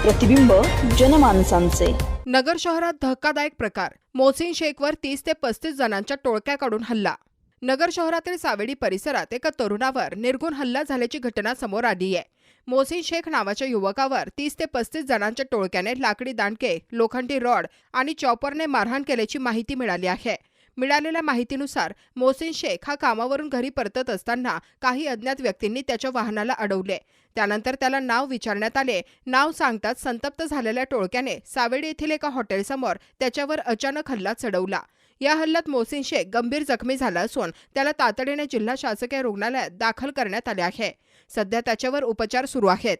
प्रतिबिंब जनमानसांचे। नगर शहरात धक्कादायक प्रकार। मोहसिन शेखवर 30 ते 35 जणांच्या टोळक्याकडून हल्ला। नगर शहरातील सावेडी परिसरात एका तरुणावर निर्घृण हल्ला झाल्याची घटना समोर आली आहे। मोहसिन शेख नावाच्या युवकावर 30 ते 35 जणांच्या टोळक्याने लाकडी दांडके, लोखंडी रॉड आणि चॉपरने मारहाण केल्याची माहिती मिळाली आहे। मिळालेल्या माहितीनुसार मोहसिन शेख हा कामावरून घरी परतत असताना काही अज्ञात व्यक्तींनी त्याच्या वाहनाला अडवले। त्यानंतर त्याला नाव विचारण्यात आले। नाव सांगताच संतप्त झालेल्या टोळक्याने सावेडी येथील एका हॉटेलसमोर त्याच्यावर अचानक हल्ला चढवला। या हल्ल्यात मोहसिन शेख गंभीर जखमी झाला असून त्याला तातडीने जिल्हा शासकीय रुग्णालयात दाखल करण्यात आले आहे। सध्या त्याच्यावर उपचार सुरू आहेत।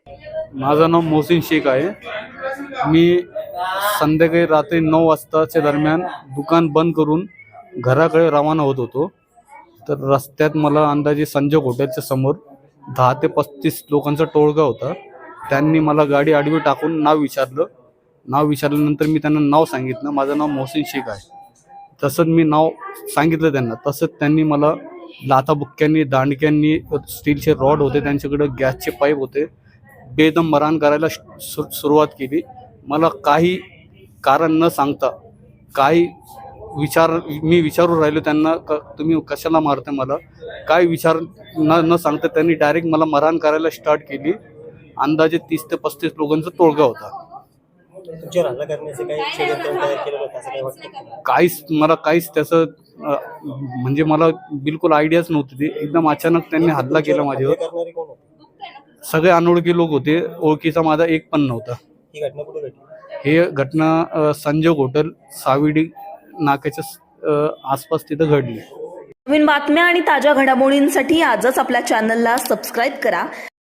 माझं नाव मोहसिन शेख आहे। मी संध्याकाळी रात्री 9 वाजताच्या दरम्यान दुकान बंद करून घराकडे रवाना होत होतो। तर रस्त्यात मला अंदाजे संजय हॉटेलच्या समोर 10 ते 35 लोकांचा टोळका होता। त्यांनी मला गाडी आडवी टाकून नाव विचारल्यानंतर मी त्यांना नाव सांगितलं, माझं नाव मोहसिन शेख आहे। तसंच मी नाव सांगितलं त्यांना, तसंच त्यांनी मला लाथाबुक्क्यांनी, दांडक्यांनी, स्टीलचे रॉड होते त्यांच्याकडे, गॅसचे पाईप होते, बेदम मारहाण करायला सुरुवात केली। मला काही कारण न सांगता मी विचारू राहिलो त्यांना, तुम्ही कशाला मारता मला, काय विचार न सांगता त्यांनी डायरेक्ट मला मारहाण करायला स्टार्ट केली। अंदाजे 30 ते 35 लोकांचा टोळका होता। काहीच त्याचं म्हणजे मला बिलकुल आयडियाच नव्हती। ती एकदम अचानक त्यांनी हल्ला केला माझ्यावर। सगळे अनोळखी लोक होते, ओळखीचा माझा एक पण नव्हता। ही घटना संजय हॉटेल सावेडी नाक्याच्या आसपास तिथं घडली। नवीन बातम्या आणि ताज्या घडामोडींसाठी आजच आपल्या चॅनलला सबस्क्राईब करा